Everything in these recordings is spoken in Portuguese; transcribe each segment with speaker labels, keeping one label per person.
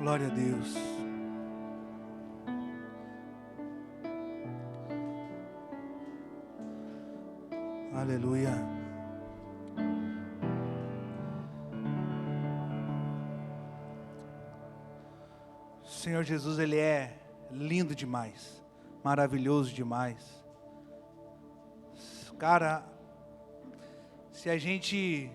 Speaker 1: Glória a Deus. Aleluia. O Senhor Jesus, Ele é lindo demais, maravilhoso demais. Cara, se a gente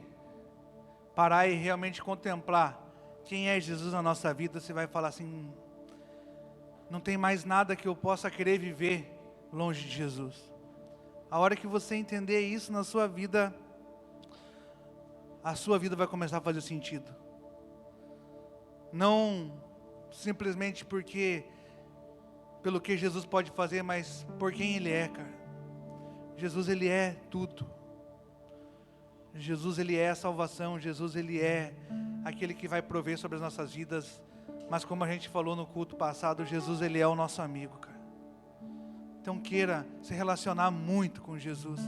Speaker 1: parar e realmente contemplar quem é Jesus na nossa vida, você vai falar assim: não tem mais nada que eu possa querer viver longe de Jesus. A hora que você entender isso na sua vida, a sua vida vai começar a fazer sentido. Não simplesmente pelo que Jesus pode fazer, mas por quem Ele é, cara. Jesus, Ele é tudo. Jesus, Ele é a salvação. Jesus, Ele é aquele que vai prover sobre as nossas vidas. Mas como a gente falou no culto passado, Jesus, Ele é o nosso amigo, cara. Então queira se relacionar muito com Jesus.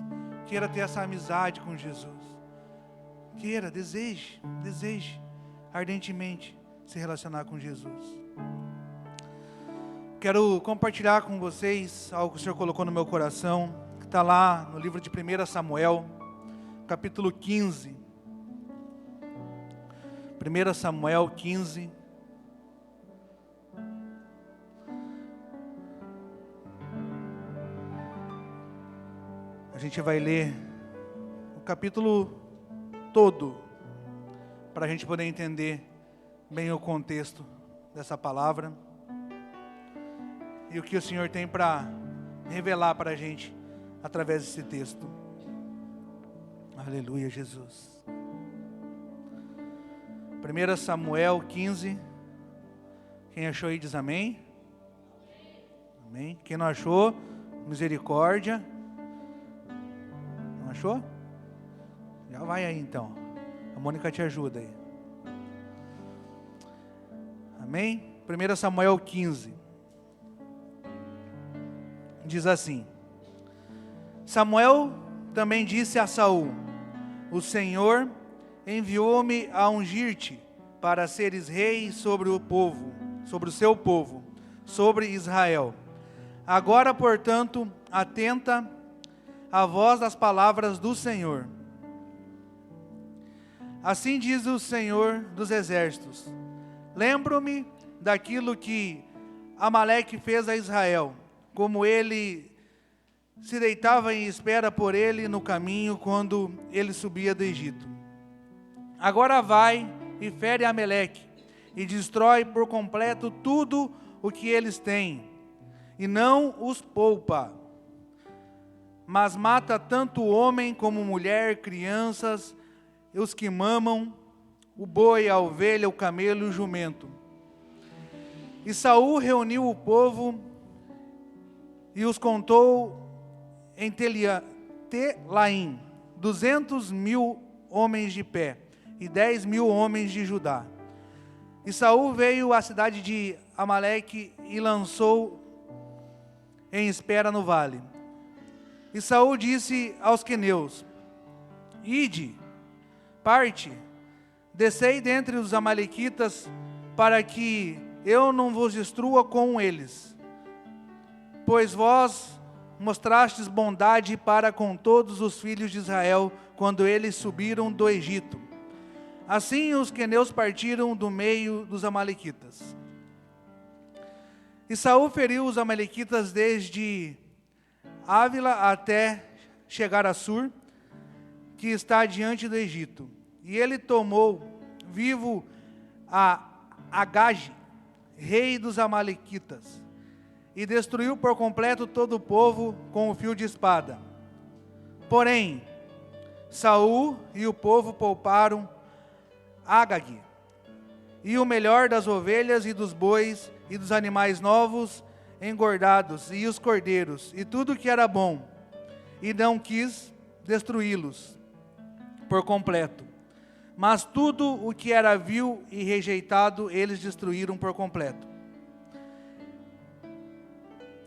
Speaker 1: Queira ter essa amizade com Jesus. Queira, deseje ardentemente se relacionar com Jesus. Quero compartilhar com vocês algo que o Senhor colocou no meu coração, que está lá no livro de 1 Samuel, capítulo 15. 1 Samuel 15. A gente vai ler o capítulo todo, para a gente poder entender bem o contexto dessa palavra e o que o Senhor tem para revelar para a gente através desse texto. Aleluia, Jesus. 1 Samuel 15. Quem achou aí diz amém. Amém. Quem não achou, misericórdia. Não achou? Já vai aí então. A Mônica te ajuda aí. Amém? 1 Samuel 15. Diz assim: Samuel também disse a Saul: o Senhor enviou-me a ungir-te para seres rei sobre o povo, sobre o seu povo, sobre Israel. Agora, portanto, atenta à voz das palavras do Senhor. Assim diz o Senhor dos exércitos: lembro-me daquilo que Amaleque fez a Israel, como ele se deitava em espera por ele no caminho quando ele subia do Egito. Agora vai e fere Amaleque e destrói por completo tudo o que eles têm, e não os poupa, mas mata tanto homem como mulher, crianças, e os que mamam, o boi, a ovelha, o camelo e o jumento. E Saul reuniu o povo e os contou em Telaim, 200.000 homens de pé e 10.000 homens de Judá. E Saul veio à cidade de Amaleque e lançou em espera no vale. E Saul disse aos queneus: ide, parte, descei dentre os amalequitas, para que eu não vos destrua com eles, pois vós mostrastes bondade para com todos os filhos de Israel, quando eles subiram do Egito. Assim os queneus partiram do meio dos amalequitas. E Saul feriu os amalequitas desde Ávila até chegar a Sur, que está diante do Egito. E ele tomou vivo a Agage, rei dos amalequitas, e destruiu por completo todo o povo com o fio de espada. Porém, Saul e o povo pouparam Agag, e o melhor das ovelhas e dos bois e dos animais novos engordados e os cordeiros e tudo que era bom, e não quis destruí-los por completo. Mas tudo o que era vil e rejeitado, eles destruíram por completo.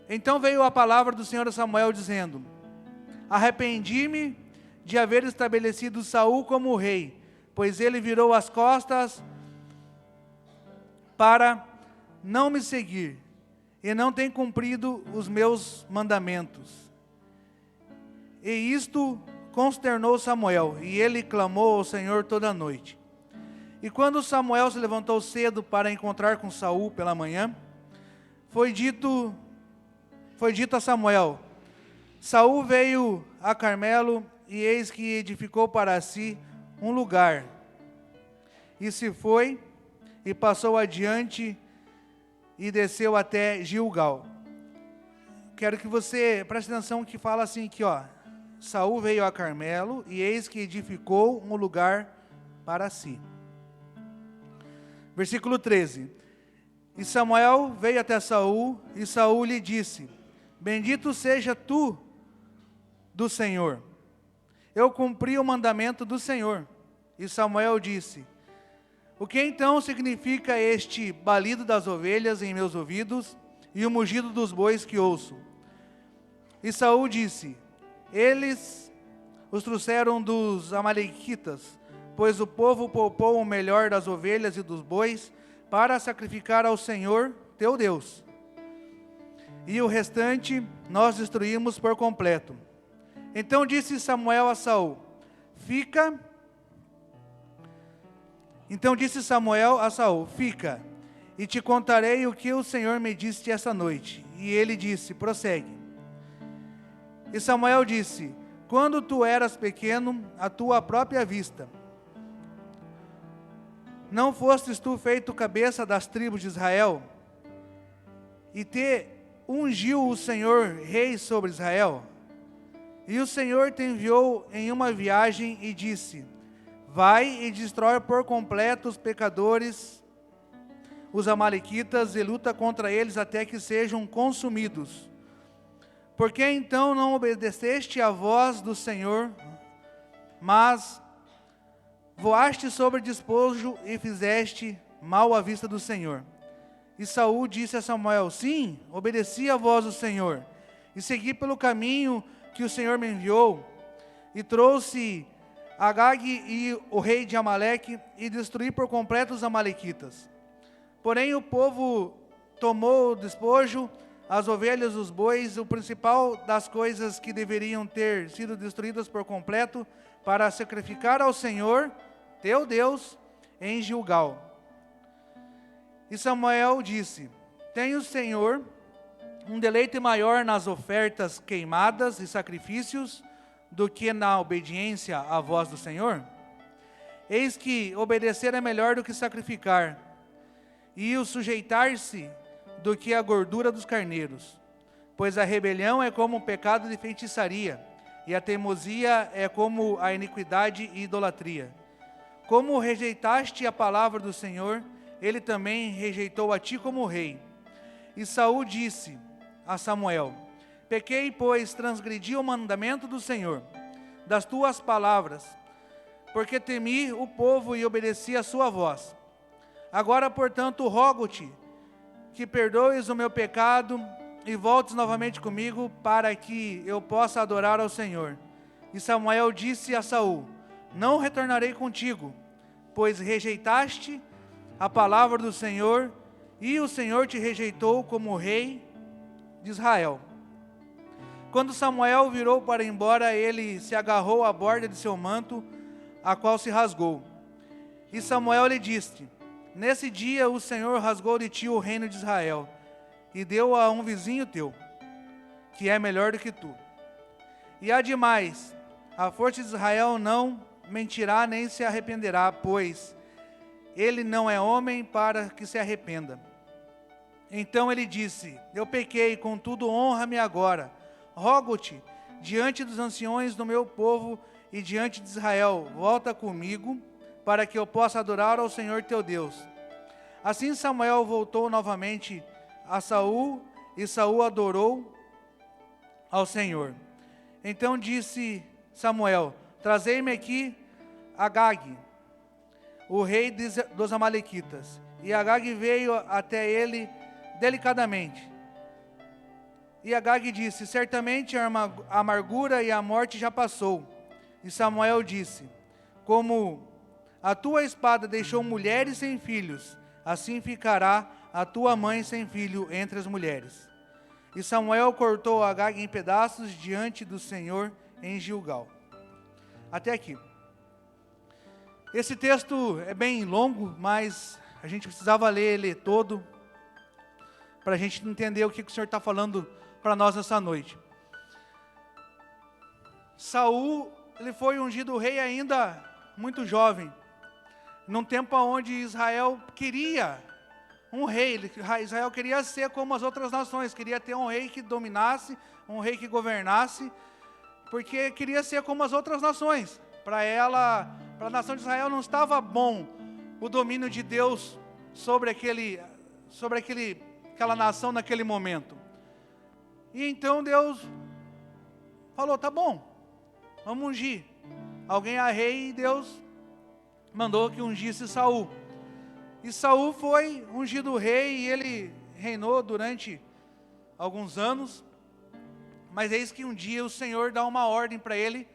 Speaker 1: Então veio a palavra do Senhor a Samuel, dizendo: arrependi-me de haver estabelecido Saul como rei, pois ele virou as costas para não me seguir, e não tem cumprido os meus mandamentos. E isto consternou Samuel, e ele clamou ao Senhor toda a noite. E quando Samuel se levantou cedo para encontrar com Saul pela manhã, foi dito a Samuel: Saul veio a Carmelo, e eis que edificou para si um lugar. E se foi, e passou adiante, e desceu até Gilgal. Quero que você preste atenção que fala assim aqui, ó. Saul veio a Carmelo, e eis que edificou um lugar para si. Versículo 13. E Samuel veio até Saul, e Saul lhe disse: Bendito seja tu do Senhor. Eu cumpri o mandamento do Senhor. E Samuel disse: O que então significa este balido das ovelhas em meus ouvidos, e o mugido dos bois que ouço? E Saul disse: Eles os trouxeram dos amalequitas, pois o povo poupou o melhor das ovelhas e dos bois, para sacrificar ao Senhor teu Deus. E o restante nós destruímos por completo. Então disse Samuel a Saul: Fica, e te contarei o que o Senhor me disse esta noite. E ele disse: Prossegue. E Samuel disse: Quando tu eras pequeno, à tua própria vista, não fostes tu feito cabeça das tribos de Israel? E te ungiu o Senhor rei sobre Israel? E o Senhor te enviou em uma viagem e disse: Vai e destrói por completo os pecadores, os amalequitas, e luta contra eles até que sejam consumidos. Por que então não obedeceste à voz do Senhor, mas voaste sobre despojo e fizeste mal à vista do Senhor? E Saul disse a Samuel: Sim, obedeci à voz do Senhor, e segui pelo caminho que o Senhor me enviou, e trouxe Agag e o rei de Amaleque, e destruí por completo os amalequitas. Porém o povo tomou o despojo, as ovelhas, os bois, o principal das coisas que deveriam ter sido destruídas por completo, para sacrificar ao Senhor teu Deus em Gilgal. E Samuel disse: Tem o Senhor um deleite maior nas ofertas queimadas e sacrifícios do que na obediência à voz do Senhor? Eis que obedecer é melhor do que sacrificar, e o sujeitar-se do que a gordura dos carneiros. Pois a rebelião é como o pecado de feitiçaria, e a teimosia é como a iniquidade e idolatria. Como rejeitaste a palavra do Senhor, ele também rejeitou a ti como rei. E Saul disse a Samuel: Pequei, pois transgredi o mandamento do Senhor, das tuas palavras, porque temi o povo e obedeci a sua voz. Agora, portanto, rogo-te que perdoes o meu pecado e voltes novamente comigo, para que eu possa adorar ao Senhor. E Samuel disse a Saul: Não retornarei contigo, pois rejeitaste a palavra do Senhor, e o Senhor te rejeitou como rei de Israel. Quando Samuel virou para ir embora, ele se agarrou à borda de seu manto, a qual se rasgou. E Samuel lhe disse: Nesse dia o Senhor rasgou de ti o reino de Israel, e deu a um vizinho teu, que é melhor do que tu. E ademais, a força de Israel não mentirá nem se arrependerá, pois ele não é homem para que se arrependa. Então ele disse: Eu pequei, contudo honra-me agora. Rogo-te, diante dos anciões do meu povo e diante de Israel, volta comigo, para que eu possa adorar ao Senhor teu Deus. Assim Samuel voltou novamente a Saul, e Saul adorou ao Senhor. Então disse Samuel: Trazei-me aqui Agag, o rei dos amalequitas. E Agag veio até ele delicadamente. E Agag disse: Certamente a amargura e a morte já passou. E Samuel disse: Como a tua espada deixou mulheres sem filhos, assim ficará a tua mãe sem filho entre as mulheres. E Samuel cortou Agag em pedaços diante do Senhor em Gilgal. Até aqui. Esse texto é bem longo, mas a gente precisava ler ele todo, para a gente entender o que o Senhor está falando para nós nessa noite. Saul, ele foi ungido rei ainda muito jovem, num tempo onde Israel queria um rei. Israel queria ser como as outras nações, queria ter um rei que dominasse, um rei que governasse, porque queria ser como as outras nações. Para a nação de Israel não estava bom o domínio de Deus sobre aquela nação naquele momento. E então Deus falou, tá bom, vamos ungir alguém a rei, e Deus mandou que ungisse Saul. E Saul foi ungido rei, e ele reinou durante alguns anos, mas eis que um dia o Senhor dá uma ordem para ele,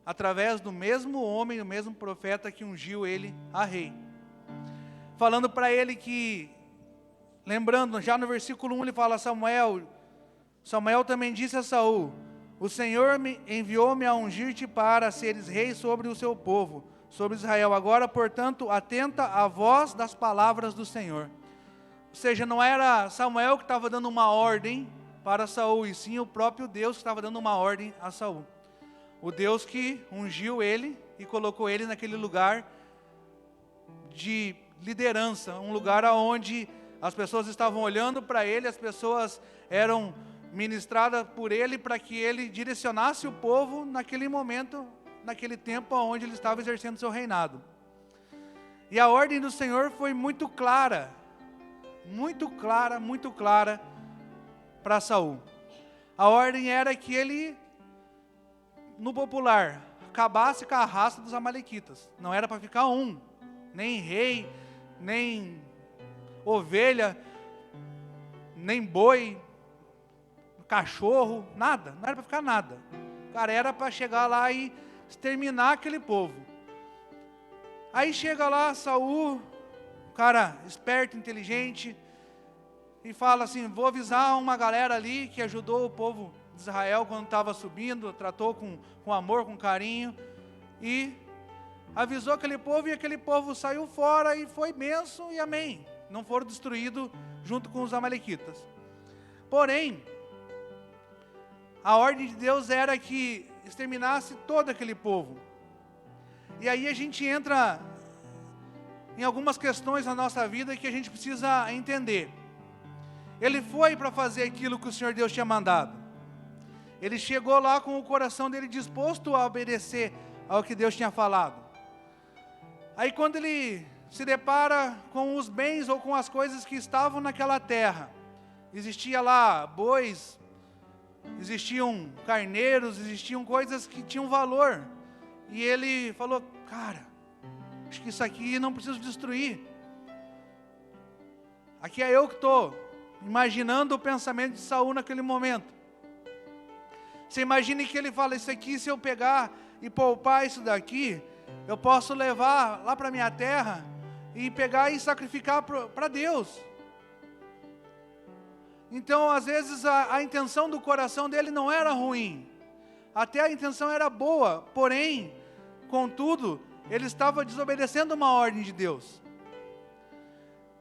Speaker 1: através do mesmo homem, do mesmo profeta que ungiu ele a rei, falando para ele que, lembrando, já no versículo 1 ele fala, Samuel também disse a Saul, o Senhor enviou-me a ungir-te para seres rei sobre o seu povo, sobre Israel. Agora, portanto, atenta à voz das palavras do Senhor. Ou seja, não era Samuel que estava dando uma ordem para Saul, e sim o próprio Deus que estava dando uma ordem a Saul. O Deus que ungiu ele e colocou ele naquele lugar de liderança, um lugar onde as pessoas estavam olhando para ele, as pessoas eram ministradas por ele para que ele direcionasse o povo naquele momento, naquele tempo onde ele estava exercendo seu reinado. E a ordem do Senhor foi muito clara para Saul. A ordem era que ele, no popular, acabasse com a raça dos amalequitas. Não era para ficar um, nem rei, nem ovelha, nem boi, cachorro, nada, não era para ficar nada. Cara, era para chegar lá e exterminar aquele povo. Aí chega lá Saul, cara esperto, inteligente, e fala assim, vou avisar uma galera ali que ajudou o povo de Israel quando estava subindo, tratou com amor, com carinho, e avisou aquele povo, e aquele povo saiu fora, e foi bênção e amém. Não foram destruídos junto com os amalequitas. Porém, a ordem de Deus era que exterminasse todo aquele povo. E aí a gente entra em algumas questões na nossa vida que a gente precisa entender. Ele foi para fazer aquilo que o Senhor Deus tinha mandado. Ele chegou lá com o coração dele disposto a obedecer ao que Deus tinha falado. Aí quando ele se depara com os bens ou com as coisas que estavam naquela terra, existia lá bois, existiam carneiros, existiam coisas que tinham valor. E ele falou, cara, acho que isso aqui não preciso destruir. Aqui é eu que estou imaginando o pensamento de Saul naquele momento. Você imagine que ele fala, isso aqui se eu pegar e poupar isso daqui, eu posso levar lá para minha terra e pegar e sacrificar para Deus. Então, às vezes, a intenção do coração dele não era ruim. Até a intenção era boa, porém, contudo, ele estava desobedecendo uma ordem de Deus.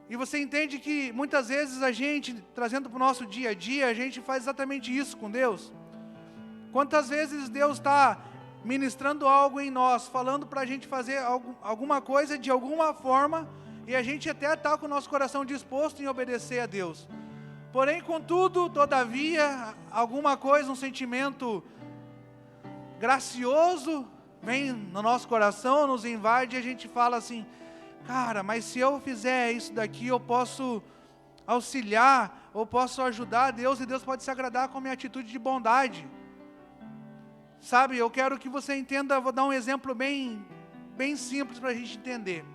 Speaker 1: E você entende que muitas vezes a gente, trazendo para o nosso dia a dia, a gente faz exatamente isso com Deus. Quantas vezes Deus está ministrando algo em nós, falando para a gente fazer alguma coisa de alguma forma, e a gente até está com o nosso coração disposto em obedecer a Deus. Porém, contudo, todavia, alguma coisa, um sentimento gracioso vem no nosso coração, nos invade, e a gente fala assim, cara, mas se eu fizer isso daqui, eu posso auxiliar, ou posso ajudar Deus, e Deus pode se agradar com a minha atitude de bondade. Sabe, eu quero que você entenda, vou dar um exemplo bem simples para a gente entender.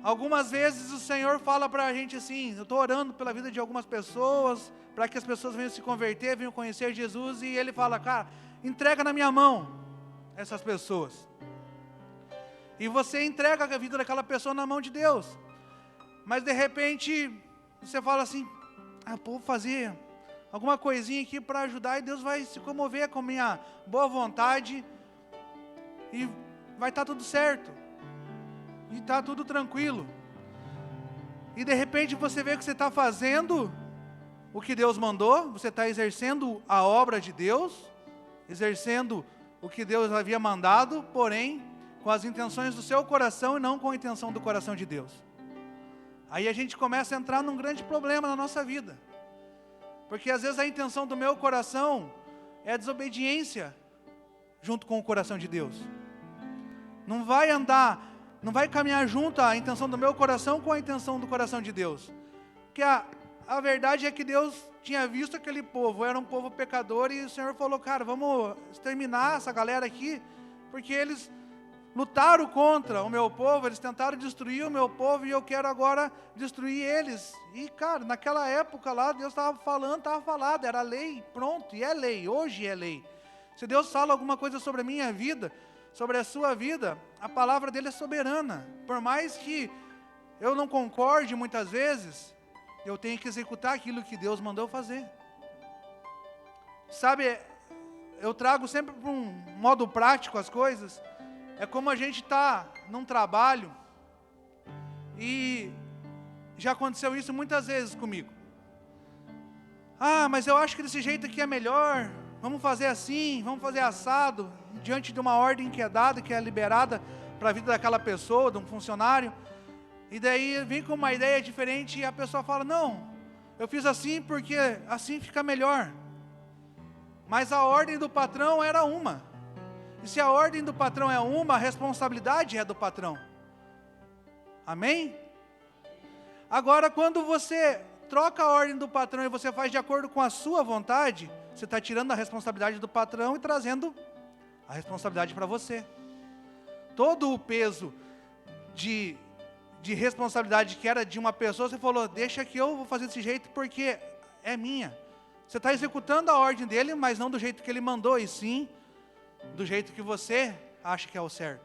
Speaker 1: Algumas vezes o Senhor fala para a gente assim, eu estou orando pela vida de algumas pessoas, para que as pessoas venham se converter, venham conhecer Jesus, e Ele fala, cara, entrega na minha mão essas pessoas. E você entrega a vida daquela pessoa na mão de Deus. Mas de repente, você fala assim, vou fazer alguma coisinha aqui para ajudar, e Deus vai se comover com a minha boa vontade, e vai estar tudo certo, e está tudo tranquilo. E de repente você vê que você está fazendo o que Deus mandou, você está exercendo a obra de Deus, exercendo o que Deus havia mandado, porém, com as intenções do seu coração e não com a intenção do coração de Deus. Aí a gente começa a entrar num grande problema na nossa vida. Porque às vezes a intenção do meu coração é a desobediência junto com o coração de Deus. Não vai andar, não vai caminhar junto a intenção do meu coração com a intenção do coração de Deus. Porque a verdade é que Deus tinha visto aquele povo, era um povo pecador, e o Senhor falou, cara, vamos exterminar essa galera aqui, porque eles lutaram contra o meu povo, eles tentaram destruir o meu povo, e eu quero agora destruir eles. E cara, naquela época lá, Deus estava falado, era lei, pronto, e é lei, hoje é lei. Se Deus fala alguma coisa sobre a minha vida, sobre a sua vida, a palavra dele é soberana. Por mais que eu não concorde muitas vezes, eu tenho que executar aquilo que Deus mandou fazer. Sabe, eu trago sempre para um modo prático as coisas. É como a gente está num trabalho, e já aconteceu isso muitas vezes comigo. Mas eu acho que desse jeito aqui é melhor, vamos fazer assim, vamos fazer assado, diante de uma ordem que é dada, que é liberada para a vida daquela pessoa, de um funcionário. E daí vem com uma ideia diferente e a pessoa fala, não, eu fiz assim porque assim fica melhor. Mas a ordem do patrão era uma. E se a ordem do patrão é uma, a responsabilidade é do patrão. Amém? Agora, quando você troca a ordem do patrão e você faz de acordo com a sua vontade, você está tirando a responsabilidade do patrão e trazendo a responsabilidade para você. Todo o peso de responsabilidade que era de uma pessoa, você falou, deixa que eu vou fazer desse jeito porque é minha. Você está executando a ordem dele, mas não do jeito que ele mandou, e sim do jeito que você acha que é o certo.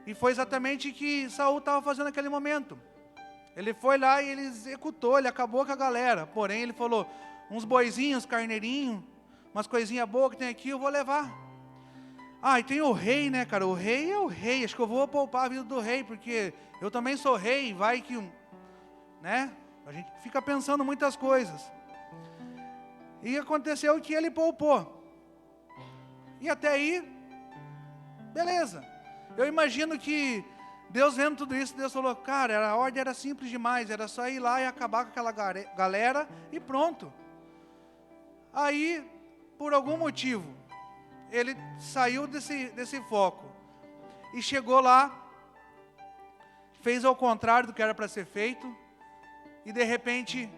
Speaker 1: E foi exatamente o que Saul estava fazendo naquele momento. Ele foi lá e ele executou, ele acabou com a galera. Porém, ele falou, uns boizinhos, carneirinhos, umas coisinhas boas que tem aqui, eu vou levar. E tem o rei, né, cara? O rei é o rei. Acho que eu vou poupar a vida do rei, porque eu também sou rei, vai que, né? A gente fica pensando muitas coisas. E aconteceu que ele poupou. E até aí, beleza. Eu imagino que Deus vendo tudo isso, Deus falou, cara, a ordem era simples demais, era só ir lá e acabar com aquela galera e pronto. Aí, por algum motivo, ele saiu desse foco e chegou lá, fez ao contrário do que era para ser feito, e de repente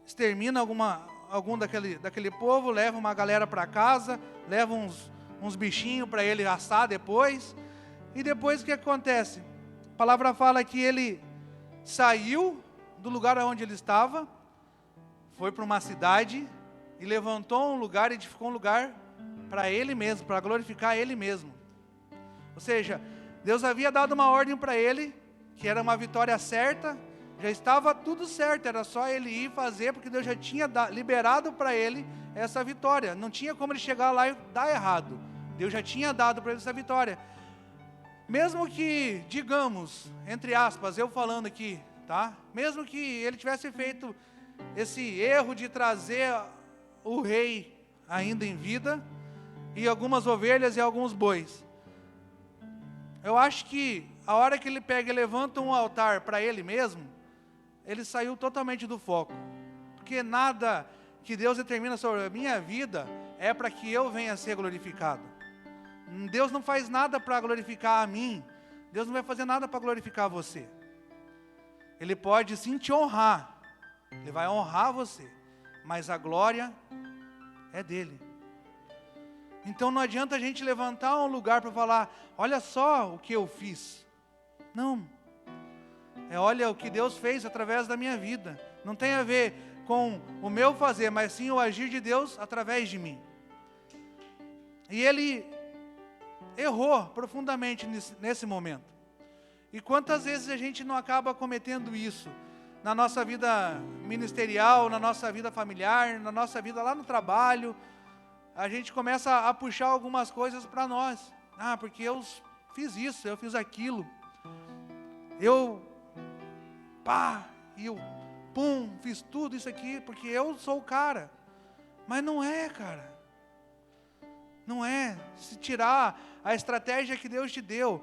Speaker 1: extermina algum daquele povo, leva uma galera para casa, leva uns bichinhos para ele assar depois. E depois o que acontece? A palavra fala que ele saiu do lugar onde ele estava, foi para uma cidade e levantou um lugar, edificou um lugar para ele mesmo, para glorificar ele mesmo. Ou seja, Deus havia dado uma ordem para ele, que era uma vitória certa, já estava tudo certo, era só ele ir fazer, porque Deus já tinha liberado para ele essa vitória. Não tinha como ele chegar lá e dar errado. Deus já tinha dado para ele essa vitória. Mesmo que, digamos, entre aspas, eu falando aqui, tá? Mesmo que ele tivesse feito esse erro de trazer o rei ainda em vida, e algumas ovelhas e alguns bois. Eu acho que a hora que ele pega e levanta um altar para ele mesmo, ele saiu totalmente do foco. Porque nada que Deus determina sobre a minha vida é para que eu venha a ser glorificado. Deus não faz nada para glorificar a mim. Deus não vai fazer nada para glorificar você. Ele pode sim te honrar. Ele vai honrar você. Mas a glória é dele. Então não adianta a gente levantar um lugar para falar, olha só o que eu fiz. Não. Olha o que Deus fez através da minha vida. Não tem a ver com o meu fazer, mas sim o agir de Deus através de mim. E ele errou profundamente nesse momento. E quantas vezes a gente não acaba cometendo isso? Na nossa vida ministerial, na nossa vida familiar, na nossa vida lá no trabalho, a gente começa a puxar algumas coisas para nós. Ah, porque eu fiz isso, eu fiz aquilo. Eu fiz tudo isso aqui, porque eu sou o cara. Mas não é, cara. Não é. Se tirar a estratégia que Deus te deu,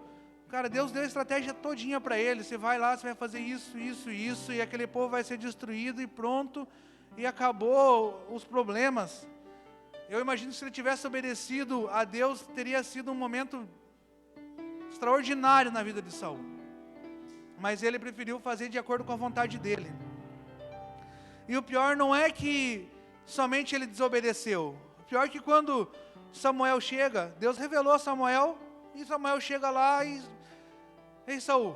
Speaker 1: cara, Deus deu a estratégia todinha para ele. Você vai lá, você vai fazer isso, isso, isso, e aquele povo vai ser destruído e pronto, e acabou os problemas. Eu imagino que se ele tivesse obedecido a Deus, teria sido um momento extraordinário na vida de Saul. Mas ele preferiu fazer de acordo com a vontade dele. E o pior não é que somente ele desobedeceu. O pior é que quando Samuel chega, Deus revelou a Samuel, e Samuel chega lá e... Ei, Saul,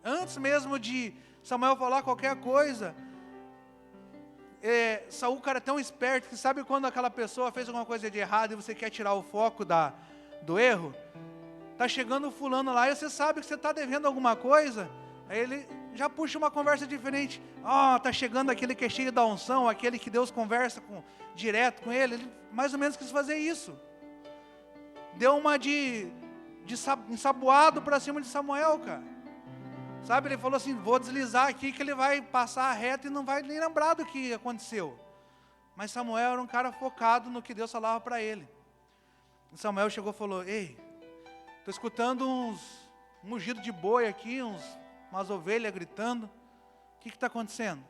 Speaker 1: antes mesmo de Samuel falar qualquer coisa, Saul, cara, é tão esperto que sabe quando aquela pessoa fez alguma coisa de errado e você quer tirar o foco do erro? Está chegando o fulano lá e você sabe que você está devendo alguma coisa, aí ele já puxa uma conversa diferente. Está chegando aquele que é cheio da unção, aquele que Deus conversa direto com ele mais ou menos quis fazer isso. Deu uma de ensaboado para cima de Samuel, cara. Sabe, ele falou assim, vou deslizar aqui que ele vai passar reto e não vai nem lembrar do que aconteceu. Mas Samuel era um cara focado no que Deus falava para ele. E Samuel chegou e falou, ei, estou escutando um mugido de boi aqui, umas ovelhas gritando. O que está acontecendo?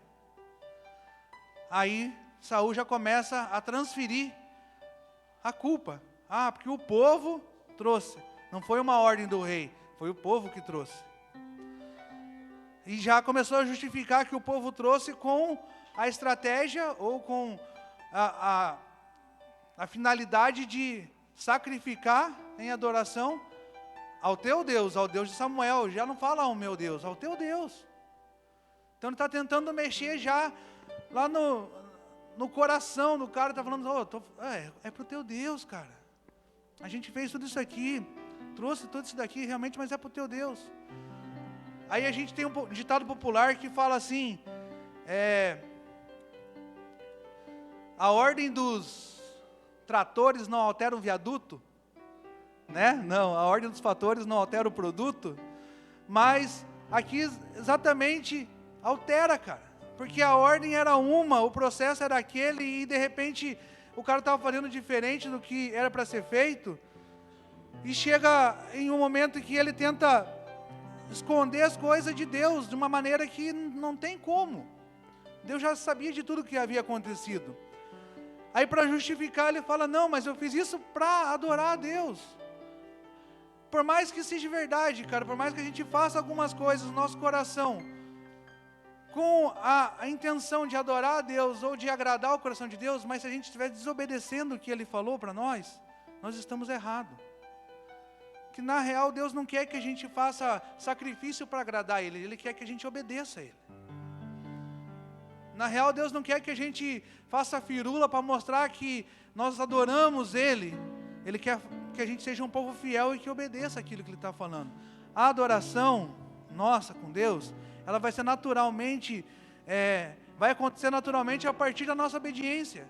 Speaker 1: Aí Saul já começa a transferir a culpa. Porque o povo trouxe. Não foi uma ordem do rei, foi o povo que trouxe. E já começou a justificar que o povo trouxe com a estratégia ou com a finalidade de sacrificar em adoração ao teu Deus, ao Deus de Samuel. Já não fala ao meu Deus, ao teu Deus. Então ele está tentando mexer já lá no coração do cara. Está falando, é para o teu Deus, cara. A gente fez tudo isso aqui, trouxe tudo isso daqui realmente, mas é para o teu Deus. Aí a gente tem um ditado popular que fala assim, a ordem dos tratores não altera o viaduto, né? Não, a ordem dos fatores não altera o produto, mas aqui exatamente altera, cara, porque a ordem era uma, o processo era aquele e de repente o cara estava fazendo diferente do que era para ser feito, e chega em um momento que ele tenta esconder as coisas de Deus de uma maneira que não tem como. Deus já sabia de tudo que havia acontecido. Aí para justificar ele fala, não, mas eu fiz isso para adorar a Deus. Por mais que seja verdade, cara, por mais que a gente faça algumas coisas no nosso coração com a intenção de adorar a Deus ou de agradar o coração de Deus, mas se a gente estiver desobedecendo o que Ele falou para nós estamos errados. Que na real Deus não quer que a gente faça sacrifício para agradar Ele, Ele quer que a gente obedeça a Ele. Na real Deus não quer que a gente faça firula para mostrar que nós adoramos Ele, Ele quer que a gente seja um povo fiel e que obedeça aquilo que Ele está falando. A adoração nossa com Deus, ela vai ser naturalmente, vai acontecer naturalmente a partir da nossa obediência.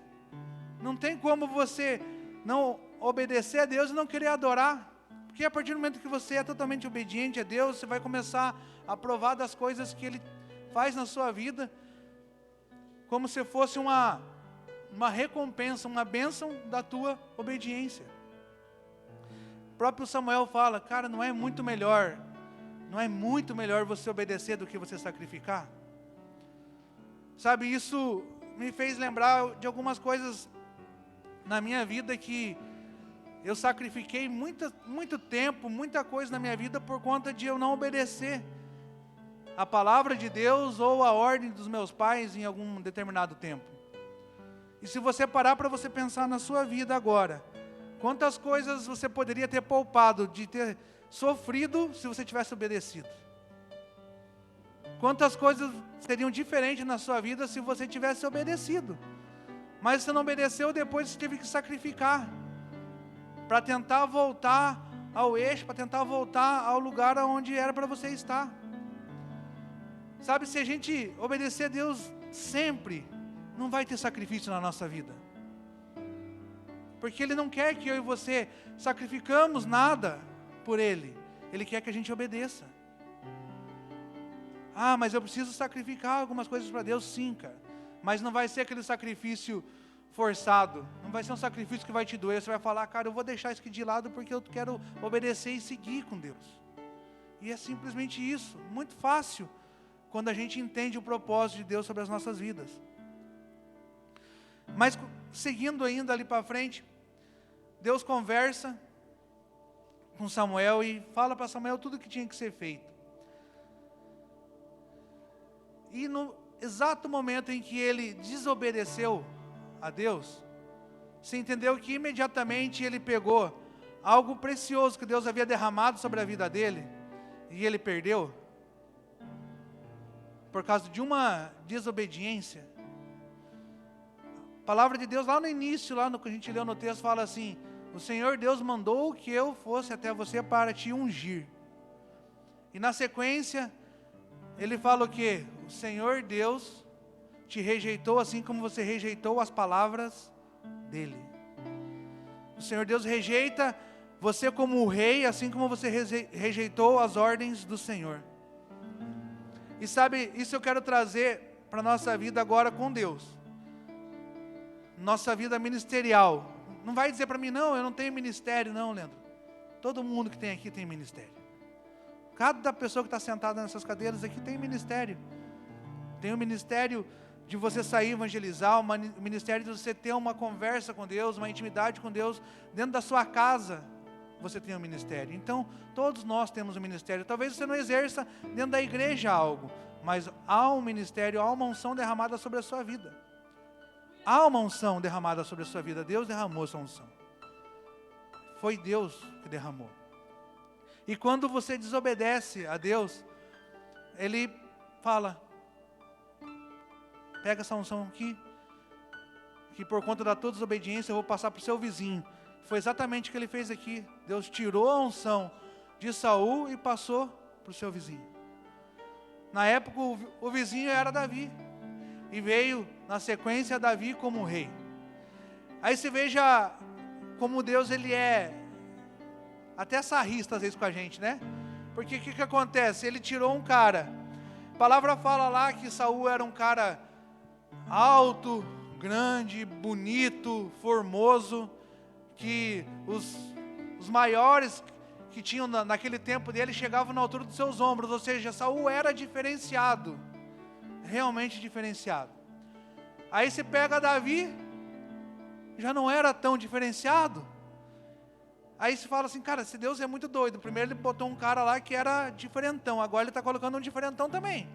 Speaker 1: Não tem como você não obedecer a Deus e não querer adorar. Porque a partir do momento que você é totalmente obediente a Deus, você vai começar a provar das coisas que Ele faz na sua vida, como se fosse uma recompensa, uma bênção da tua obediência. O próprio Samuel fala, cara, não é muito melhor você obedecer do que você sacrificar? Sabe, isso me fez lembrar de algumas coisas na minha vida que eu sacrifiquei muito tempo, muita coisa na minha vida por conta de eu não obedecer a palavra de Deus ou a ordem dos meus pais em algum determinado tempo. E se você parar para você pensar na sua vida agora, quantas coisas você poderia ter poupado de ter sofrido se você tivesse obedecido? Quantas coisas seriam diferentes na sua vida se você tivesse obedecido? Mas você não obedeceu, depois você teve que sacrificar para tentar voltar ao eixo, para tentar voltar ao lugar onde era para você estar. Sabe, se a gente obedecer a Deus sempre, não vai ter sacrifício na nossa vida. Porque Ele não quer que eu e você sacrificamos nada por Ele. Ele quer que a gente obedeça. Ah, mas eu preciso sacrificar algumas coisas para Deus, sim, cara. Mas não vai ser aquele sacrifício forçado. Não vai ser um sacrifício que vai te doer. Você vai falar, cara, eu vou deixar isso aqui de lado porque eu quero obedecer e seguir com Deus. E é simplesmente isso. Muito fácil quando a gente entende o propósito de Deus sobre as nossas vidas. Mas seguindo ainda ali para frente, Deus conversa com Samuel e fala para Samuel tudo o que tinha que ser feito. E no exato momento em que ele desobedeceu a Deus, você entendeu que imediatamente ele pegou algo precioso que Deus havia derramado sobre a vida dele e ele perdeu por causa de uma desobediência. A palavra de Deus lá no início, lá no que a gente leu no texto, fala assim: o Senhor Deus mandou que eu fosse até você para te ungir. E na sequência, ele fala o quê? O Senhor Deus te rejeitou assim como você rejeitou as palavras dele. O Senhor Deus rejeita você como o rei, assim como você rejeitou as ordens do Senhor. E sabe, isso eu quero trazer para a nossa vida agora com Deus. Nossa vida ministerial. Não vai dizer para mim, não, eu não tenho ministério, não, Leandro. Todo mundo que tem aqui tem ministério. Cada pessoa que está sentada nessas cadeiras aqui tem ministério. Tem o ministério de você sair evangelizar, o ministério de você ter uma conversa com Deus, uma intimidade com Deus. Dentro da sua casa, você tem um ministério. Então, todos nós temos um ministério. Talvez você não exerça dentro da igreja algo, mas há um ministério, há uma unção derramada sobre a sua vida. Há uma unção derramada sobre a sua vida. Deus derramou essa unção. Foi Deus que derramou. E quando você desobedece a Deus, Ele fala: pega essa unção aqui, que por conta da tua desobediência eu vou passar para o seu vizinho. Foi exatamente o que Ele fez aqui. Deus tirou a unção de Saul e passou para o seu vizinho. Na época o vizinho era Davi. E veio na sequência Davi como rei. Aí você veja como Deus ele é até sarrista às vezes com a gente, né? Porque o que acontece? Ele tirou um cara. A palavra fala lá que Saul era um cara alto, grande, bonito, formoso, que os maiores que tinham naquele tempo dele chegavam na altura dos seus ombros. Ou seja, Saul era diferenciado. Realmente diferenciado. Aí você pega Davi, já não era tão diferenciado. Aí você fala assim, cara, esse Deus é muito doido. Primeiro ele botou um cara lá que era diferentão, agora ele está colocando um diferentão também.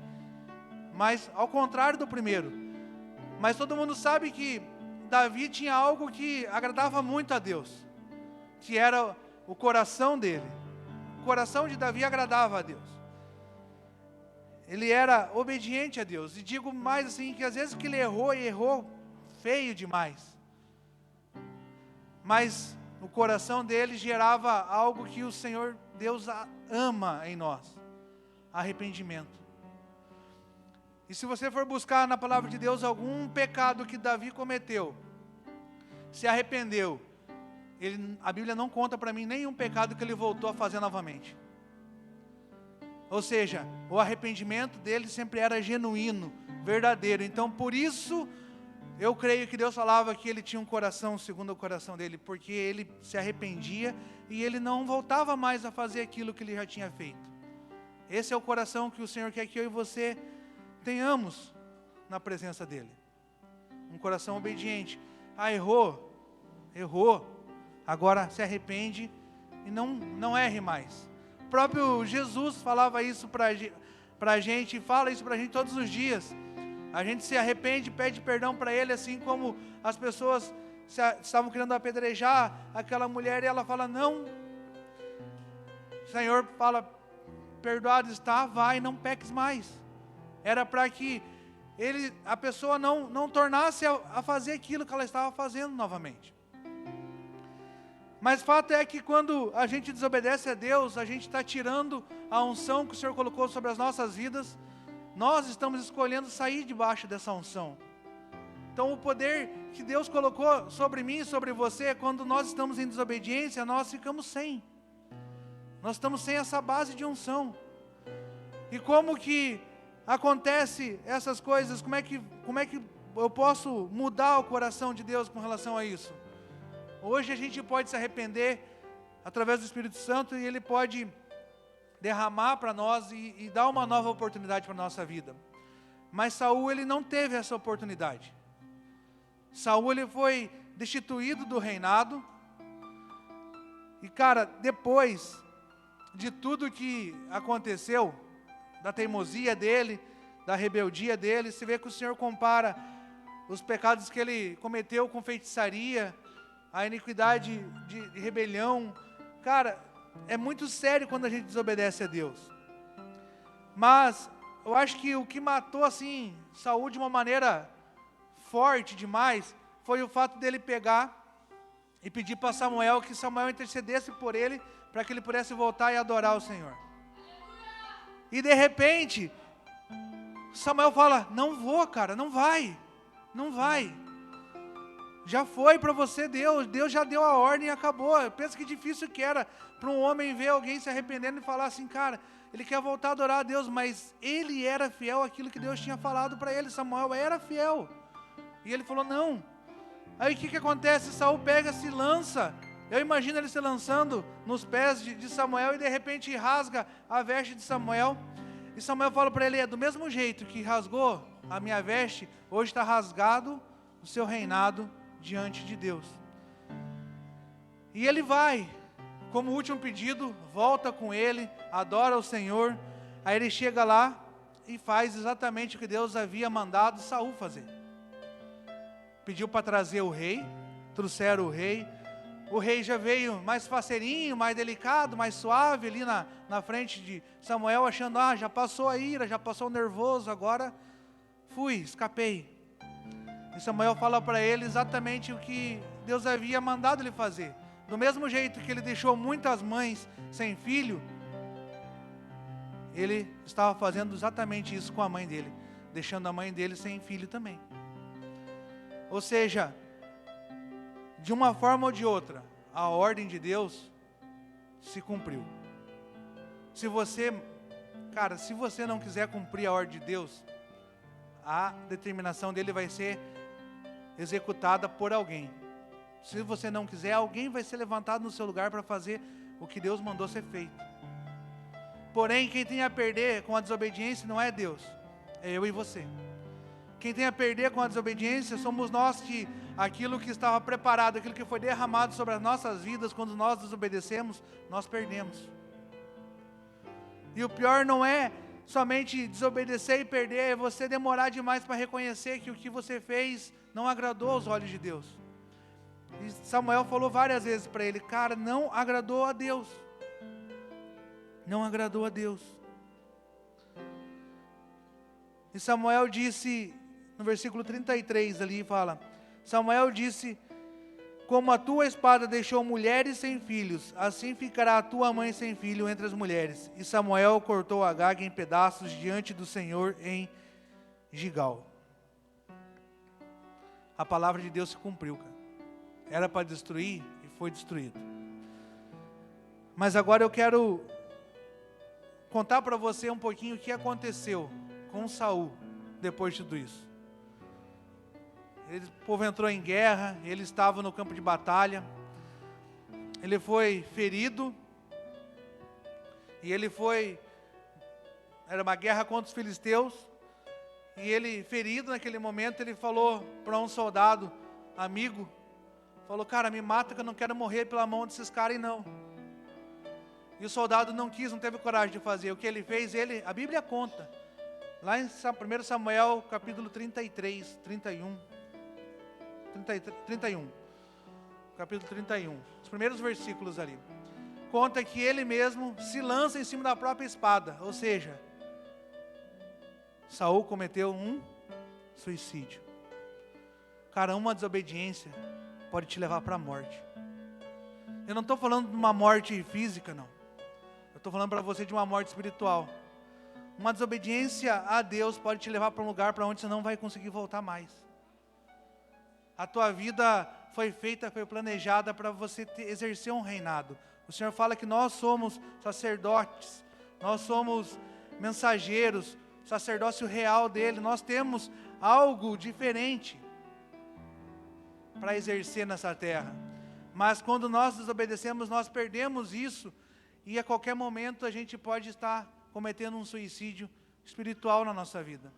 Speaker 1: Mas ao contrário do primeiro. Mas todo mundo sabe que Davi tinha algo que agradava muito a Deus, que era o coração dele. O coração de Davi agradava a Deus. Ele era obediente a Deus. E digo mais assim, que às vezes que ele errou, e errou feio demais. Mas o coração dele gerava algo que o Senhor Deus ama em nós. Arrependimento. E se você for buscar na palavra de Deus algum pecado que Davi cometeu, se arrependeu, a Bíblia não conta para mim nenhum pecado que ele voltou a fazer novamente. Ou seja, o arrependimento dele sempre era genuíno, verdadeiro. Então, por isso, eu creio que Deus falava que ele tinha um coração segundo o coração dele, porque ele se arrependia e ele não voltava mais a fazer aquilo que ele já tinha feito. Esse é o coração que o Senhor quer que eu e você tenhamos na presença dele. Um coração obediente. Ah, errou. Agora se arrepende e não erre mais. O próprio Jesus falava isso para a gente, fala isso para a gente todos os dias. A gente se arrepende, pede perdão para Ele, assim como as pessoas estavam querendo apedrejar aquela mulher, e ela fala, não. O Senhor fala, perdoado está, vai, não peques mais. Era para que a pessoa não tornasse a fazer aquilo que ela estava fazendo novamente. Mas fato é que quando a gente desobedece a Deus, a gente está tirando a unção que o Senhor colocou sobre as nossas vidas. Nós estamos escolhendo sair debaixo dessa unção. Então o poder que Deus colocou sobre mim e sobre você, quando nós estamos em desobediência, nós ficamos sem. Nós estamos sem essa base de unção. E como que acontece essas coisas? Como é que eu posso mudar o coração de Deus com relação a isso? Hoje a gente pode se arrepender através do Espírito Santo e Ele pode derramar para nós e dar uma nova oportunidade para a nossa vida. Mas Saul, ele não teve essa oportunidade. Saul, ele foi destituído do reinado. E cara, depois de tudo que aconteceu, da teimosia dele, da rebeldia dele, se vê que o Senhor compara os pecados que ele cometeu com feitiçaria, a iniquidade de rebelião. Cara, é muito sério quando a gente desobedece a Deus. Mas eu acho que o que matou assim Saul de uma maneira forte demais foi o fato dele pegar e pedir para Samuel que Samuel intercedesse por ele, para que ele pudesse voltar e adorar o Senhor. E de repente Samuel fala: não vou, cara, não vai. Já foi para você, Deus já deu a ordem e acabou. Eu penso que difícil que era para um homem ver alguém se arrependendo e falar assim: cara, ele quer voltar a adorar a Deus, mas ele era fiel àquilo que Deus tinha falado para ele. Samuel era fiel, e ele falou não. Aí o que acontece? Saul pega, se lança, eu imagino ele se lançando nos pés de Samuel, e de repente rasga a veste de Samuel, e Samuel fala para ele: é do mesmo jeito que rasgou a minha veste, hoje está rasgado o seu reinado diante de Deus. E ele vai, como último pedido, volta com ele, adora o Senhor. Aí ele chega lá e faz exatamente o que Deus havia mandado Saul fazer. Pediu para trazer o rei, trouxeram o rei já veio mais faceirinho, mais delicado, mais suave ali na frente de Samuel, achando: já passou a ira, já passou o nervoso, agora escapei. E Samuel fala para ele exatamente o que Deus havia mandado ele fazer. Do mesmo jeito que ele deixou muitas mães sem filho, ele estava fazendo exatamente isso com a mãe dele, deixando a mãe dele sem filho também. Ou seja, de uma forma ou de outra, a ordem de Deus se cumpriu. Se você não quiser cumprir a ordem de Deus, a determinação dele vai ser executada por alguém. Se você não quiser, alguém vai ser levantado no seu lugar para fazer o que Deus mandou ser feito. Porém, quem tem a perder com a desobediência não é Deus, é eu e você. Quem tem a perder com a desobediência somos nós, que aquilo que estava preparado, aquilo que foi derramado sobre as nossas vidas, quando nós desobedecemos, nós perdemos. E o pior não é somente desobedecer e perder, é você demorar demais para reconhecer que o que você fez não agradou aos olhos de Deus. E Samuel falou várias vezes para ele: cara, não agradou a Deus. Não agradou a Deus. E Samuel disse, no versículo 33 ali, fala: Samuel disse: como a tua espada deixou mulheres sem filhos, assim ficará a tua mãe sem filho entre as mulheres. E Samuel cortou Agag em pedaços diante do Senhor em Gigal. A palavra de Deus se cumpriu, cara. Era para destruir e foi destruído. Mas agora eu quero contar para você um pouquinho o que aconteceu com Saul depois de tudo isso. O povo entrou em guerra, ele estava no campo de batalha, ele foi ferido, e era uma guerra contra os filisteus, e ele, ferido naquele momento, ele falou para um soldado amigo, falou: cara, me mata que eu não quero morrer pela mão desses caras não. E o soldado não quis, não teve coragem de fazer. O que ele fez, a Bíblia conta, lá em 1 Samuel capítulo 33, 31, capítulo 31, os primeiros versículos ali, conta que ele mesmo se lança em cima da própria espada, ou seja, Saul cometeu um suicídio. Cara, uma desobediência pode te levar para a morte. Eu não estou falando de uma morte física, não. Eu estou falando para você de uma morte espiritual. Uma desobediência a Deus pode te levar para um lugar para onde você não vai conseguir voltar mais. A tua vida foi feita, foi planejada para você exercer um reinado. O Senhor fala que nós somos sacerdotes, nós somos mensageiros, sacerdócio real dele. Nós temos algo diferente para exercer nessa terra. Mas quando nós desobedecemos, nós perdemos isso. E a qualquer momento a gente pode estar cometendo um suicídio espiritual na nossa vida.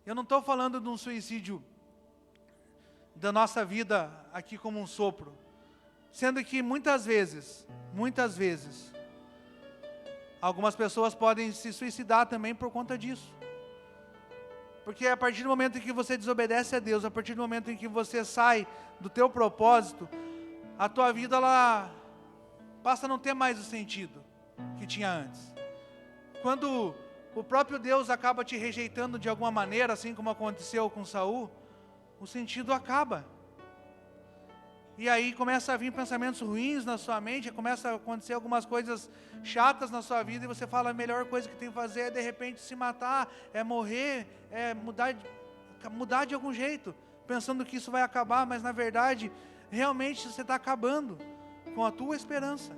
Speaker 1: Eu não estou falando de um suicídio da nossa vida aqui como um sopro. Sendo que muitas vezes, algumas pessoas podem se suicidar também por conta disso. Porque a partir do momento em que você desobedece a Deus, a partir do momento em que você sai do teu propósito, a tua vida ela passa a não ter mais o sentido que tinha antes. Quando o próprio Deus acaba te rejeitando de alguma maneira, assim como aconteceu com Saul, o sentido acaba. E aí começa a vir pensamentos ruins na sua mente, começa a acontecer algumas coisas chatas na sua vida, e você fala, a melhor coisa que tem que fazer é de repente se matar, é morrer, é mudar de algum jeito, pensando que isso vai acabar, mas na verdade, realmente você está acabando com a tua esperança.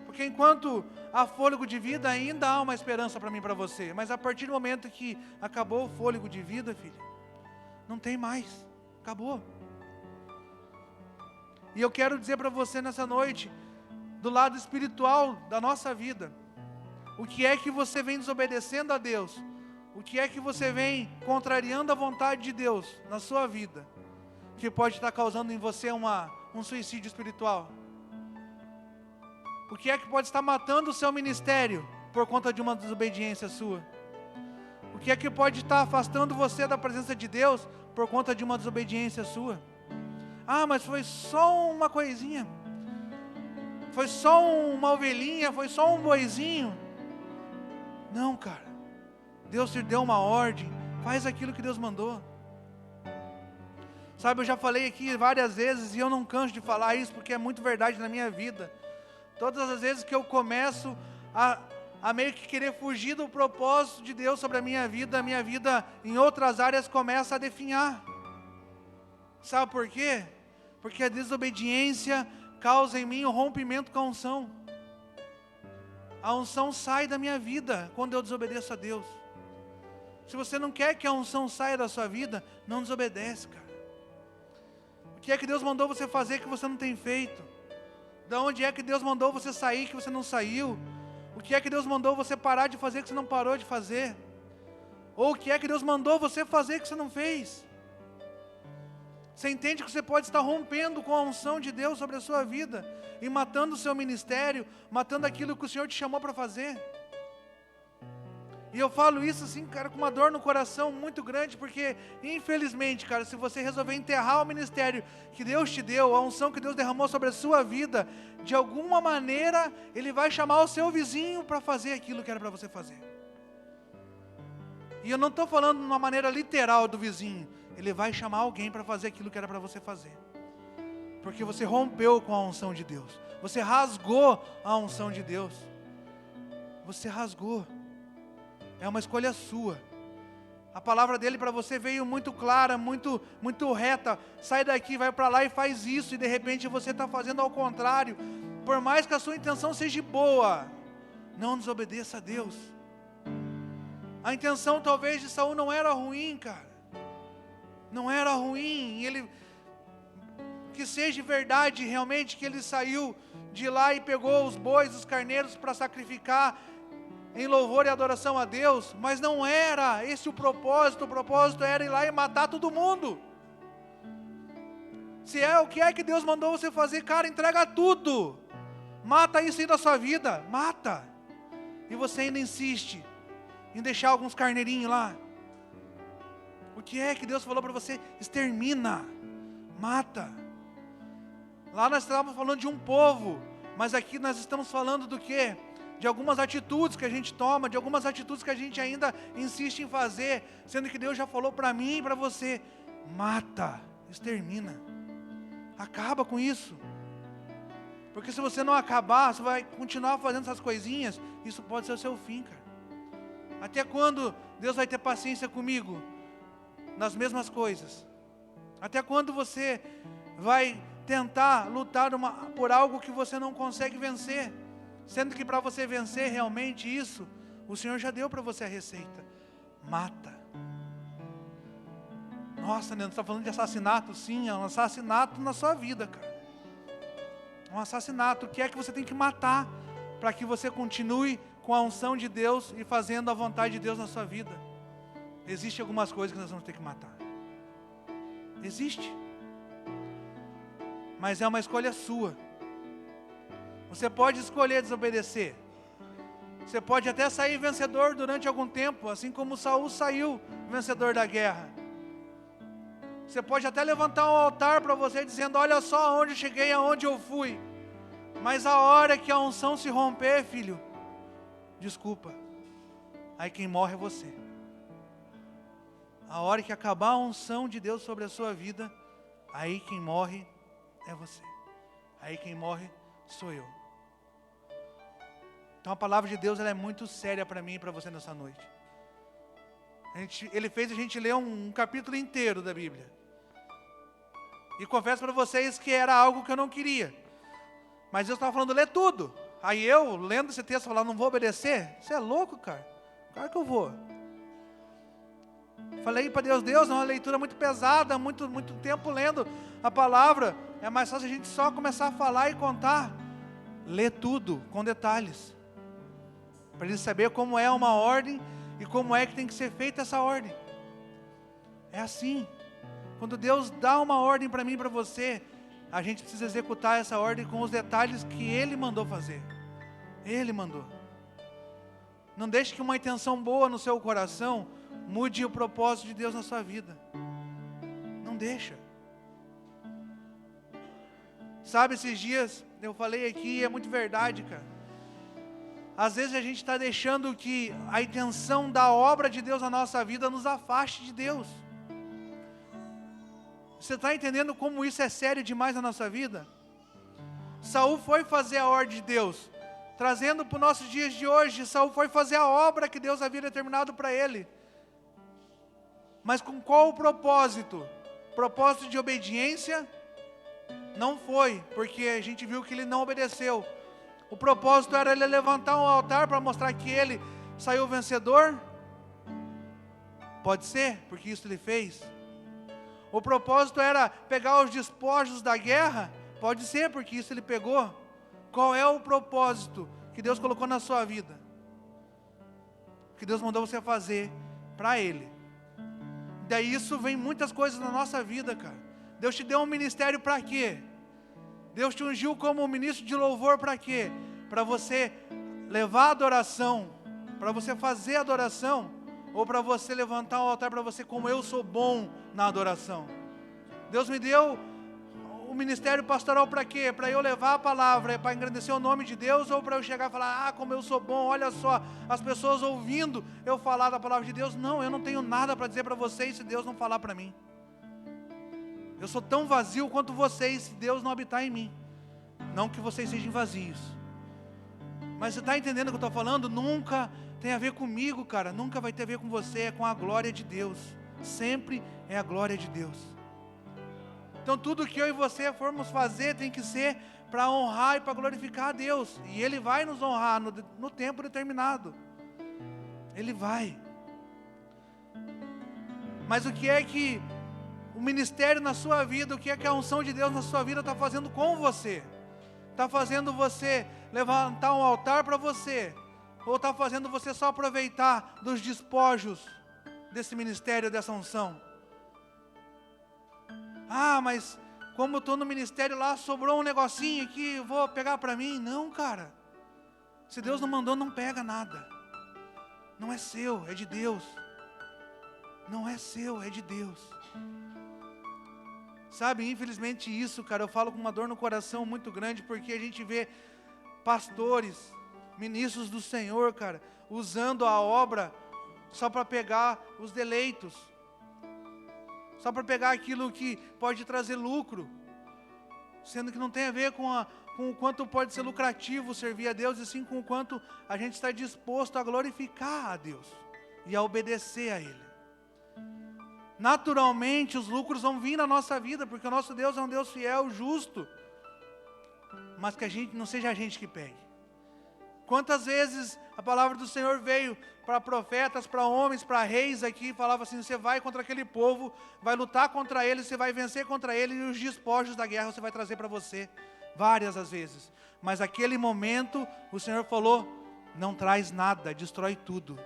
Speaker 1: Porque enquanto há fôlego de vida, ainda há uma esperança para mim e para você. Mas a partir do momento que acabou o fôlego de vida, filho, não tem mais, acabou. E eu quero dizer para você nessa noite, do lado espiritual da nossa vida, o que é que você vem desobedecendo a Deus, o que é que você vem contrariando a vontade de Deus na sua vida, que pode estar causando em você um suicídio espiritual. O que é que pode estar matando o seu ministério por conta de uma desobediência sua? O que é que pode estar afastando você da presença de Deus por conta de uma desobediência sua? Ah, mas foi só uma coisinha, foi só uma ovelhinha, foi só um boizinho. Não, cara, Deus te deu uma ordem, faz aquilo que Deus mandou. Sabe, eu já falei aqui várias vezes, e eu não canso de falar isso, porque é muito verdade na minha vida. Todas as vezes que eu começo a meio que querer fugir do propósito de Deus sobre a minha vida em outras áreas começa a definhar. Sabe por quê? Porque a desobediência causa em mim um rompimento com a unção. A unção sai da minha vida quando eu desobedeço a Deus. Se você não quer que a unção saia da sua vida, não desobedece, cara. O que é que Deus mandou você fazer que você não tem feito? De onde é que Deus mandou você sair que você não saiu? O que é que Deus mandou você parar de fazer que você não parou de fazer? Ou o que é que Deus mandou você fazer que você não fez? Você entende que você pode estar rompendo com a unção de Deus sobre a sua vida e matando o seu ministério, matando aquilo que o Senhor te chamou para fazer. E eu falo isso assim, cara, com uma dor no coração muito grande, porque infelizmente, cara, se você resolver enterrar o ministério que Deus te deu, a unção que Deus derramou sobre a sua vida, de alguma maneira, Ele vai chamar o seu vizinho para fazer aquilo que era para você fazer. E eu não estou falando de uma maneira literal do vizinho, Ele vai chamar alguém para fazer aquilo que era para você fazer. Porque você rompeu com a unção de Deus, você rasgou a unção de Deus, você rasgou. É uma escolha sua. A palavra dele para você veio muito clara, muito reta. Sai daqui, vai para lá e faz isso. E de repente você está fazendo ao contrário. Por mais que a sua intenção seja boa, não desobedeça a Deus. A intenção talvez de Saul não era ruim, cara. Não era ruim. Ele, que seja verdade realmente que ele saiu de lá e pegou os bois, os carneiros para sacrificar em louvor e adoração a Deus, mas não era esse o propósito era ir lá e matar todo mundo. Se é o que é que Deus mandou você fazer, cara, entrega tudo, mata isso aí da sua vida, mata, e você ainda insiste em deixar alguns carneirinhos lá. O que é que Deus falou para você? Extermina, mata. Lá nós estávamos falando de um povo, mas aqui nós estamos falando do quê? De algumas atitudes que a gente toma, de algumas atitudes que a gente ainda insiste em fazer, sendo que Deus já falou para mim e para você, mata, extermina, acaba com isso. Porque se você não acabar, você vai continuar fazendo essas coisinhas, isso pode ser o seu fim, cara. Até quando Deus vai ter paciência comigo nas mesmas coisas? Até quando você vai tentar lutar por algo que você não consegue vencer? Sendo que para você vencer realmente isso, o Senhor já deu para você a receita. Mata. Nossa, né, você está falando de assassinato? Sim, é um assassinato na sua vida, cara. É um assassinato. O que é que você tem que matar para que você continue com a unção de Deus e fazendo a vontade de Deus na sua vida? Existem algumas coisas que nós vamos ter que matar. Existe. Mas é uma escolha sua. Você pode escolher desobedecer. Você pode até sair vencedor durante algum tempo, assim como Saul saiu vencedor da guerra. Você pode até levantar um altar para você dizendo: olha só aonde eu cheguei, aonde eu fui. Mas a hora que a unção se romper, filho, desculpa, aí quem morre é você. A hora que acabar a unção de Deus sobre a sua vida, aí quem morre é você. Aí quem morre sou eu. Então a palavra de Deus, ela é muito séria para mim e para você nessa noite. Ele fez a gente ler um capítulo inteiro da Bíblia. E confesso para vocês que era algo que eu não queria. Mas Deus estava falando, lê tudo. Aí eu, lendo esse texto, falava, não vou obedecer? Você é louco, cara? Claro que eu vou. Falei para Deus, Deus, é uma leitura muito pesada, muito tempo lendo a palavra. É mais fácil a gente só começar a falar e contar. Lê tudo, com detalhes. Para ele saber como é uma ordem e como é que tem que ser feita essa ordem. É assim. Quando Deus dá uma ordem para mim e para você, a gente precisa executar essa ordem com os detalhes que Ele mandou fazer. Ele mandou. Não deixe que uma intenção boa no seu coração mude o propósito de Deus na sua vida. Não deixa. Sabe, esses dias eu falei aqui, é muito verdade, cara. Às vezes a gente está deixando que a intenção da obra de Deus na nossa vida nos afaste de Deus. Você está entendendo como isso é sério demais na nossa vida? Saul foi fazer a ordem de Deus. Trazendo para os nossos dias de hoje, Saul foi fazer a obra que Deus havia determinado para ele. Mas com qual o propósito? Propósito de obediência? Não foi, porque a gente viu que ele não obedeceu. O propósito era ele levantar um altar para mostrar que ele saiu vencedor? Pode ser, porque isso ele fez. O propósito era pegar os despojos da guerra? Pode ser, porque isso ele pegou. Qual é o propósito que Deus colocou na sua vida? Que Deus mandou você fazer para Ele. Daí isso vem muitas coisas na nossa vida, cara. Deus te deu um ministério para quê? Deus te ungiu como um ministro de louvor para quê? Para você levar a adoração, para você fazer a adoração, ou para você levantar um altar para você, como eu sou bom na adoração. Deus me deu o ministério pastoral para quê? Para eu levar a palavra, para engrandecer o nome de Deus, ou para eu chegar e falar, como eu sou bom, olha só, as pessoas ouvindo eu falar da palavra de Deus. Não, eu não tenho nada para dizer para vocês se Deus não falar para mim. Eu sou tão vazio quanto vocês, se Deus não habitar em mim. Não que vocês sejam vazios. Mas você está entendendo o que eu estou falando? Nunca tem a ver comigo, cara. Nunca vai ter a ver com você, é com a glória de Deus. Sempre é a glória de Deus. Então tudo que eu e você formos fazer tem que ser para honrar e para glorificar a Deus. E Ele vai nos honrar no tempo determinado. Ele vai. Mas o que é que o ministério na sua vida, o que é que a unção de Deus na sua vida está fazendo com você? Está fazendo você levantar um altar para você? Ou está fazendo você só aproveitar dos despojos desse ministério, dessa unção? Mas como eu estou no ministério lá, sobrou um negocinho aqui, eu vou pegar para mim. Não, cara. Se Deus não mandou, não pega nada. Não é seu, é de Deus. Não é seu, é de Deus. Sabe, infelizmente isso, cara, eu falo com uma dor no coração muito grande, porque a gente vê pastores, ministros do Senhor, cara, usando a obra só para pegar os deleitos, só para pegar aquilo que pode trazer lucro. Sendo que não tem a ver com o quanto pode ser lucrativo servir a Deus, e sim com o quanto a gente está disposto a glorificar a Deus e a obedecer a Ele. Naturalmente os lucros vão vir na nossa vida, porque o nosso Deus é um Deus fiel, justo, mas que a gente não seja a gente que pegue. Quantas vezes a palavra do Senhor veio para profetas, para homens, para reis aqui, e falava assim: você vai contra aquele povo, vai lutar contra eles, você vai vencer contra eles, e os despojos da guerra você vai trazer para você, várias as vezes. Mas naquele momento o Senhor falou: não traz nada, destrói tudo.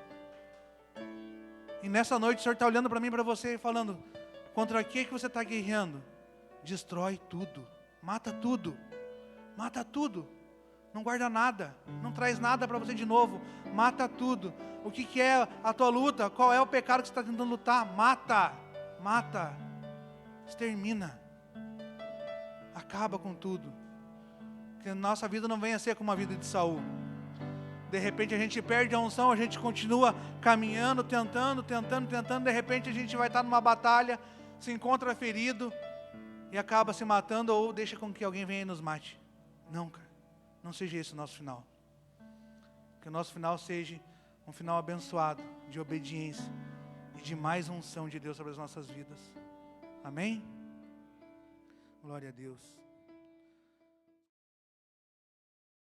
Speaker 1: E nessa noite o Senhor está olhando para mim e para você, falando: contra o que você está guerreando? Destrói tudo, mata tudo, mata tudo. Não guarda nada, não traz nada para você de novo, mata tudo. O que é a tua luta? Qual é o pecado que você está tentando lutar? Mata, extermina, acaba com tudo. Que a nossa vida não venha a ser como a vida de Saul. De repente a gente perde a unção, a gente continua caminhando, tentando, de repente a gente vai estar numa batalha, se encontra ferido e acaba se matando, ou deixa com que alguém venha e nos mate. Não, cara. Não seja esse o nosso final. Que o nosso final seja um final abençoado, de obediência e de mais unção de Deus sobre as nossas vidas. Amém? Glória a Deus.